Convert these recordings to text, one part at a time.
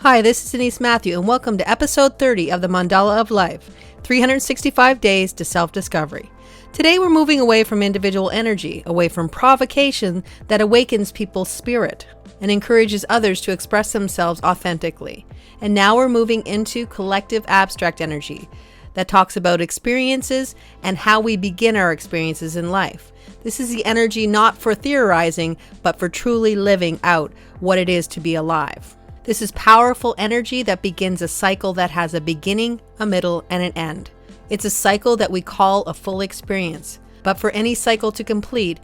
Hi, this is Denise Matthew, and welcome to episode 30 of the Mandala of Life, 365 Days to Self-Discovery. Today we're moving away from individual energy, away from provocation that awakens people's spirit and encourages others to express themselves authentically. And now we're moving into collective abstract energy that talks about experiences and how we begin our experiences in life. This is the energy not for theorizing, but for truly living out what it is to be alive. This is powerful energy that begins a cycle that has a beginning, a middle, and an end. It's a cycle that we call a full experience. But for any cycle to complete,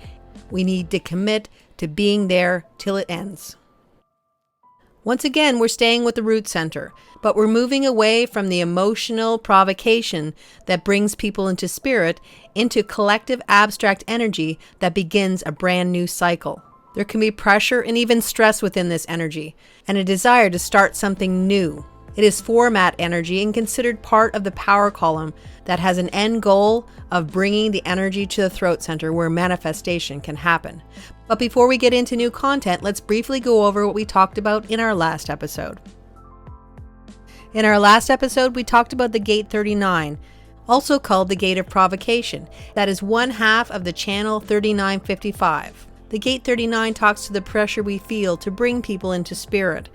we need to commit to being there till it ends. Once again, we're staying with the root center, but we're moving away from the emotional provocation that brings people into spirit into collective abstract energy that begins a brand new cycle. There can be pressure and even stress within this energy, and a desire to start something new. It is format energy and considered part of the power column that has an end goal of bringing the energy to the throat center where manifestation can happen. But before we get into new content, let's briefly go over what we talked about in our last episode. In our last episode, we talked about the gate 39, also called the gate of provocation. That is one half of the channel 3955. The gate 39 talks to the pressure we feel to bring people into spirit,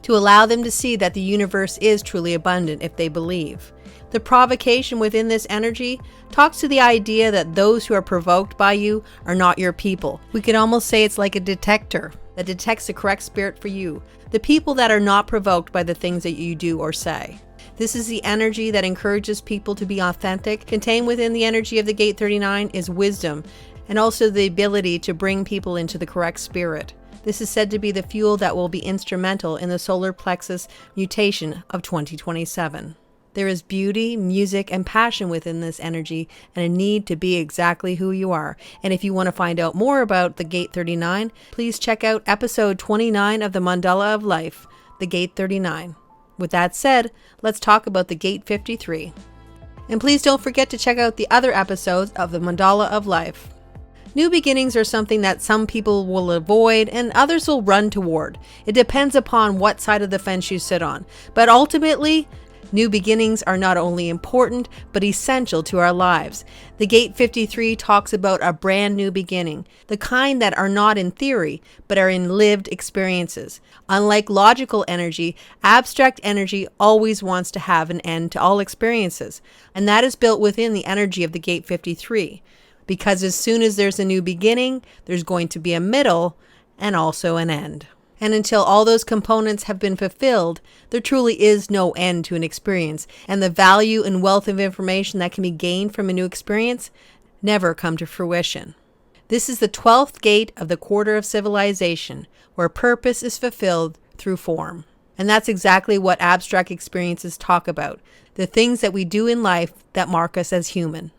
to allow them to see that the universe is truly abundant if they believe. The provocation within this energy talks to the idea that those who are provoked by you are not your people. We could almost say it's like a detector that detects the correct spirit for you, the people that are not provoked by the things that you do or say. This is the energy that encourages people to be authentic. Contained within the energy of the gate 39 is wisdom, and also the ability to bring people into the correct spirit. This is said to be the fuel that will be instrumental in the solar plexus mutation of 2027. There is beauty, music, and passion within this energy, and a need to be exactly who you are. And if you want to find out more about the Gate 39, please check out episode 29 of the Mandala of Life, the Gate 39. With that said, let's talk about the Gate 53. And please don't forget to check out the other episodes of the Mandala of Life. New beginnings are something that some people will avoid and others will run toward. It depends upon what side of the fence you sit on. But ultimately, new beginnings are not only important, but essential to our lives. The Gate 53 talks about a brand new beginning, the kind that are not in theory, but are in lived experiences. Unlike logical energy, abstract energy always wants to have an end to all experiences, and that is built within the energy of the Gate 53. Because as soon as there's a new beginning, there's going to be a middle and also an end. And until all those components have been fulfilled, there truly is no end to an experience, and the value and wealth of information that can be gained from a new experience never come to fruition. This is the 12th gate of the quarter of civilization, where purpose is fulfilled through form. And that's exactly what abstract experiences talk about, the things that we do in life that mark us as human.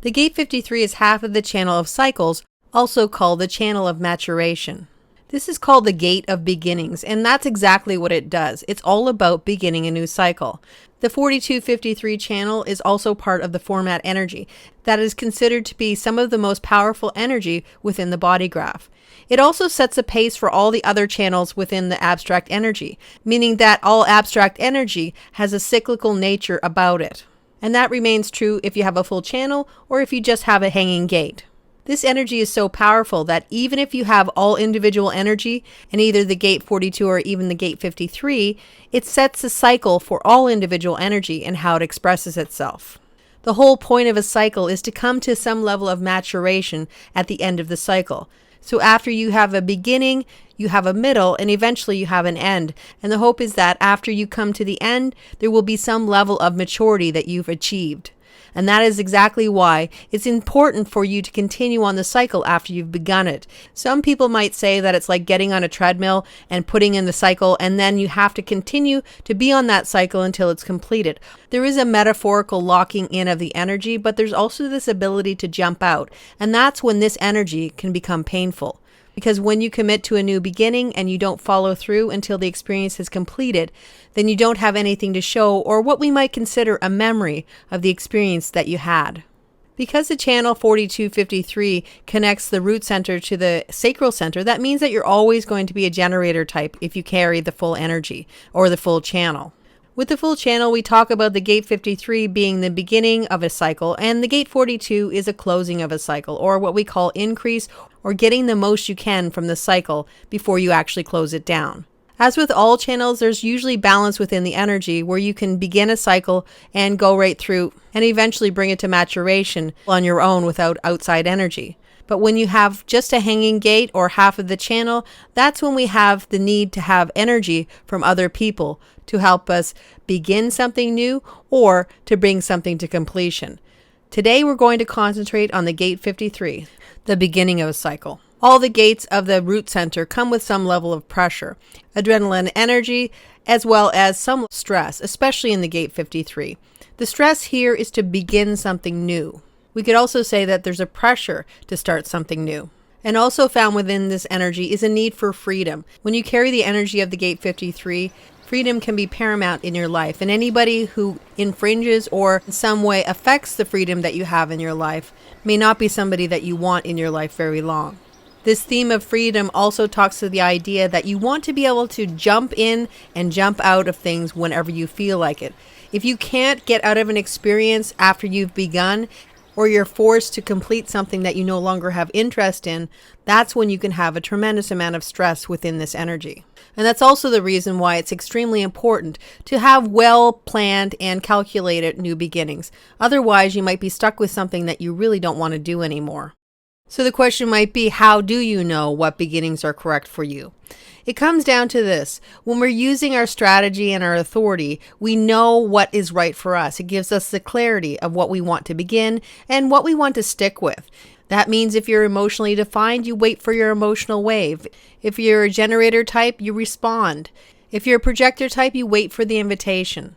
The Gate 53 is half of the channel of cycles, also called the channel of maturation. This is called the Gate of Beginnings, and that's exactly what it does. It's all about beginning a new cycle. The 4253 channel is also part of the format energy that is considered to be some of the most powerful energy within the body graph. It also sets a pace for all the other channels within the abstract energy, meaning that all abstract energy has a cyclical nature about it. And that remains true if you have a full channel or if you just have a hanging gate. This energy is so powerful that even if you have all individual energy in either the Gate 42 or even the Gate 53, it sets a cycle for all individual energy and how it expresses itself. The whole point of a cycle is to come to some level of maturation at the end of the cycle. So after you have a beginning, you have a middle, and eventually you have an end. And the hope is that after you come to the end, there will be some level of maturity that you've achieved. And that is exactly why it's important for you to continue on the cycle after you've begun it. Some people might say that it's like getting on a treadmill and putting in the cycle, and then you have to continue to be on that cycle until it's completed. There is a metaphorical locking in of the energy, but there's also this ability to jump out. And that's when this energy can become painful. Because when you commit to a new beginning and you don't follow through until the experience is completed, then you don't have anything to show or what we might consider a memory of the experience that you had. Because the channel 4253 connects the root center to the sacral center, that means that you're always going to be a generator type if you carry the full energy or the full channel. With the full channel, we talk about the gate 53 being the beginning of a cycle, and the gate 42 is a closing of a cycle, or what we call increase, or getting the most you can from the cycle before you actually close it down. As with all channels, there's usually balance within the energy where you can begin a cycle and go right through and eventually bring it to maturation on your own without outside energy. But when you have just a hanging gate or half of the channel, that's when we have the need to have energy from other people to help us begin something new or to bring something to completion. Today we're going to concentrate on the gate 53, the beginning of a cycle. All the gates of the root center come with some level of pressure, adrenaline energy, as well as some stress, especially in the gate 53. The stress here is to begin something new. We could also say that there's a pressure to start something new. And also found within this energy is a need for freedom. When you carry the energy of the gate 53, freedom can be paramount in your life, and anybody who infringes or in some way affects the freedom that you have in your life may not be somebody that you want in your life very long. This theme of freedom also talks to the idea that you want to be able to jump in and jump out of things whenever you feel like it. If you can't get out of an experience after you've begun, or you're forced to complete something that you no longer have interest in, that's when you can have a tremendous amount of stress within this energy. And that's also the reason why it's extremely important to have well-planned and calculated new beginnings. Otherwise, you might be stuck with something that you really don't want to do anymore. So the question might be, how do you know what beginnings are correct for you? It comes down to this. When we're using our strategy and our authority, we know what is right for us. It gives us the clarity of what we want to begin and what we want to stick with. That means if you're emotionally defined, you wait for your emotional wave. If you're a generator type, you respond. If you're a projector type, you wait for the invitation.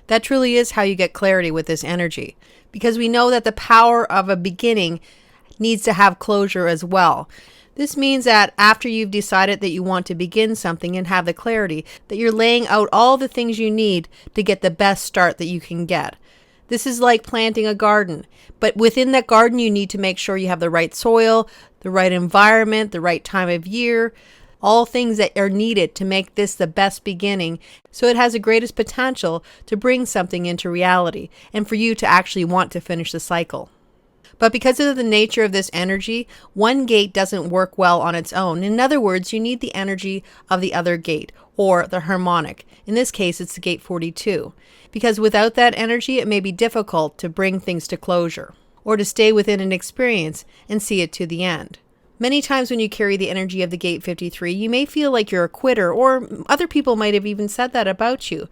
That truly is how you get clarity with this energy, because we know that the power of a beginning needs to have closure as well. This means that after you've decided that you want to begin something and have the clarity, that you're laying out all the things you need to get the best start that you can get. This is like planting a garden, but within that garden you need to make sure you have the right soil, the right environment, the right time of year, all things that are needed to make this the best beginning, so it has the greatest potential to bring something into reality and for you to actually want to finish the cycle. But because of the nature of this energy, one gate doesn't work well on its own. In other words, you need the energy of the other gate, or the harmonic. In this case, it's the gate 42. Because without that energy, it may be difficult to bring things to closure, or to stay within an experience and see it to the end. Many times when you carry the energy of the gate 53, you may feel like you're a quitter, or other people might have even said that about you.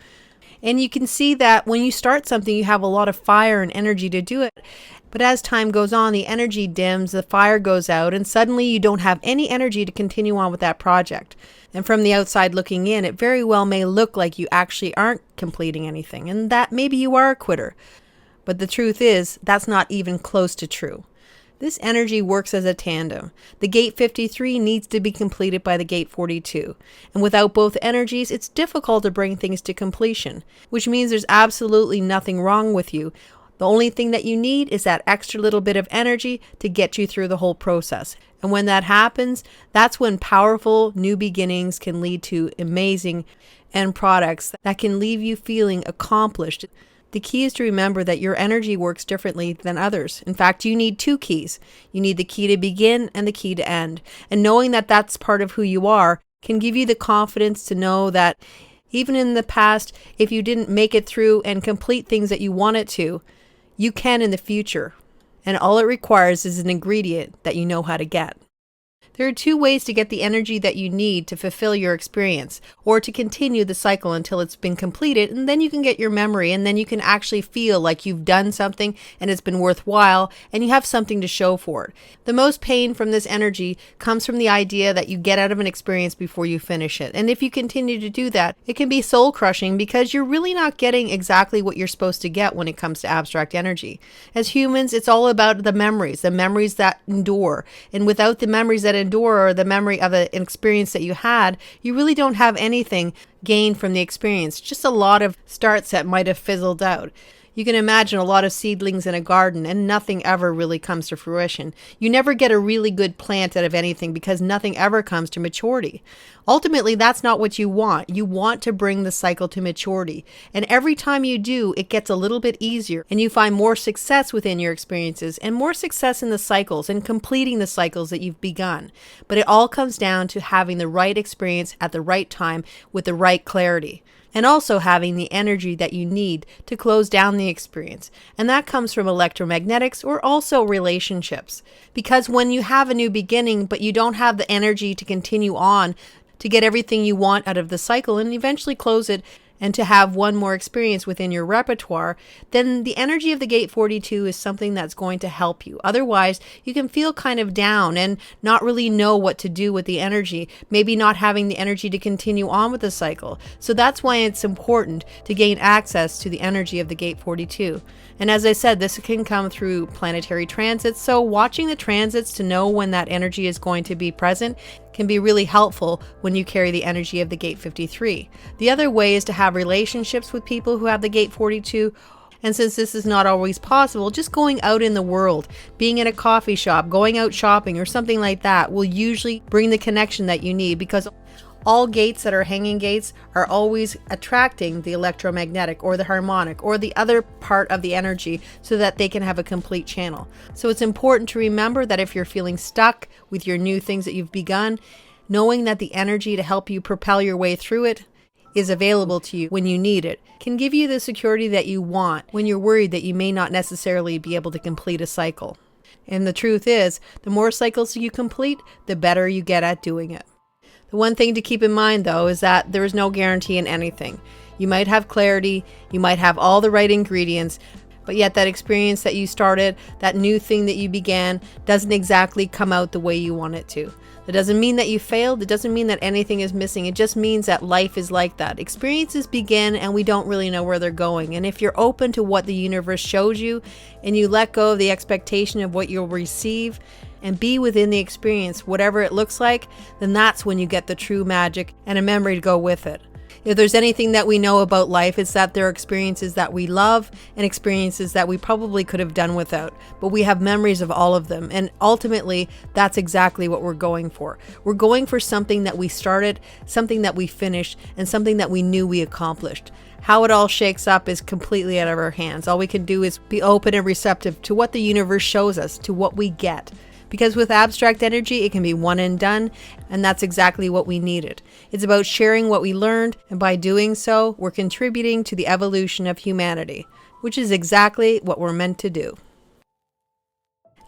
And you can see that when you start something, you have a lot of fire and energy to do it. But as time goes on, the energy dims, the fire goes out, and suddenly you don't have any energy to continue on with that project. And from the outside looking in, it very well may look like you actually aren't completing anything, and that maybe you are a quitter. But the truth is, that's not even close to true. This energy works as a tandem. The gate 53 needs to be completed by the gate 42. And without both energies, it's difficult to bring things to completion, which means there's absolutely nothing wrong with you. The only thing that you need is that extra little bit of energy to get you through the whole process. And when that happens, that's when powerful new beginnings can lead to amazing end products that can leave you feeling accomplished. The key is to remember that your energy works differently than others. In fact, you need two keys. You need the key to begin and the key to end. And knowing that that's part of who you are can give you the confidence to know that even in the past, if you didn't make it through and complete things that you wanted to, you can in the future. And all it requires is an ingredient that you know how to get. There are two ways to get the energy that you need to fulfill your experience, or to continue the cycle until it's been completed, and then you can get your memory, and then you can actually feel like you've done something and it's been worthwhile, and you have something to show for it. The most pain from this energy comes from the idea that you get out of an experience before you finish it. And if you continue to do that, it can be soul crushing because you're really not getting exactly what you're supposed to get when it comes to abstract energy. As humans, it's all about the memories that endure. And without the memories that endure, or the memory of an experience that you had, you really don't have anything gained from the experience, just a lot of starts that might have fizzled out. You can imagine a lot of seedlings in a garden and nothing ever really comes to fruition. You never get a really good plant out of anything because nothing ever comes to maturity. Ultimately, that's not what you want. You want to bring the cycle to maturity. And every time you do, it gets a little bit easier and you find more success within your experiences and more success in the cycles and completing the cycles that you've begun. But it all comes down to having the right experience at the right time with the right clarity. And also having the energy that you need to close down the experience. And that comes from electromagnetics or also relationships. Because when you have a new beginning, but you don't have the energy to continue on, to get everything you want out of the cycle and eventually close it, and to have one more experience within your repertoire, then the energy of the gate 42 is something that's going to help you. Otherwise, you can feel kind of down and not really know what to do with the energy, maybe not having the energy to continue on with the cycle. So that's why it's important to gain access to the energy of the gate 42. And as I said, this can come through planetary transits, so watching the transits to know when that energy is going to be present can be really helpful when you carry the energy of the gate 53. The other way is to have relationships with people who have the gate 42. And since this is not always possible, just going out in the world, being in a coffee shop, going out shopping or something like that will usually bring the connection that you need, because all gates that are hanging gates are always attracting the electromagnetic or the harmonic or the other part of the energy so that they can have a complete channel. So it's important to remember that if you're feeling stuck with your new things that you've begun, knowing that the energy to help you propel your way through it is available to you when you need it can give you the security that you want when you're worried that you may not necessarily be able to complete a cycle. And the truth is, the more cycles you complete, the better you get at doing it. The one thing to keep in mind, though, is that there is no guarantee in anything. You might have clarity, you might have all the right ingredients, but yet that experience that you started, that new thing that you began, doesn't exactly come out the way you want it to. That doesn't mean that you failed. It doesn't mean that anything is missing. It just means that life is like that. Experiences begin and we don't really know where they're going. And if you're open to what the universe shows you and you let go of the expectation of what you'll receive and be within the experience, whatever it looks like, then that's when you get the true magic and a memory to go with it. If there's anything that we know about life, it's that there are experiences that we love and experiences that we probably could have done without, but we have memories of all of them. And ultimately, that's exactly what we're going for. We're going for something that we started, something that we finished, and something that we knew we accomplished. How it all shakes up is completely out of our hands. All we can do is be open and receptive to what the universe shows us, to what we get. Because with abstract energy, it can be one and done, and that's exactly what we needed. It's about sharing what we learned, and by doing so, we're contributing to the evolution of humanity, which is exactly what we're meant to do.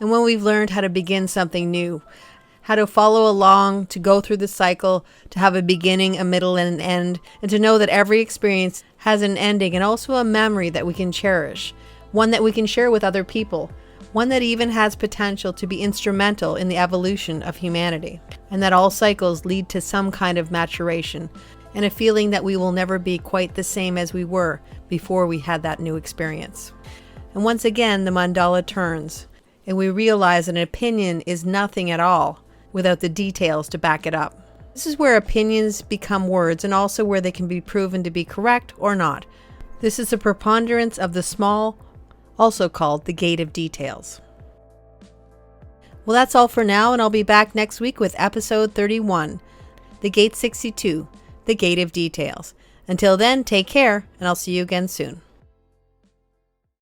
And when we've learned how to begin something new, how to follow along, to go through the cycle, to have a beginning, a middle, and an end, and to know that every experience has an ending and also a memory that we can cherish, one that we can share with other people, one that even has potential to be instrumental in the evolution of humanity, and that all cycles lead to some kind of maturation and a feeling that we will never be quite the same as we were before we had that new experience. And once again, the mandala turns, and we realize that an opinion is nothing at all without the details to back it up. This is where opinions become words and also where they can be proven to be correct or not. This is the preponderance of the small, also called the gate of details. Well, that's all for now, and I'll be back next week with episode 31, the gate 62, the gate of details. Until then, take care, and I'll see you again soon.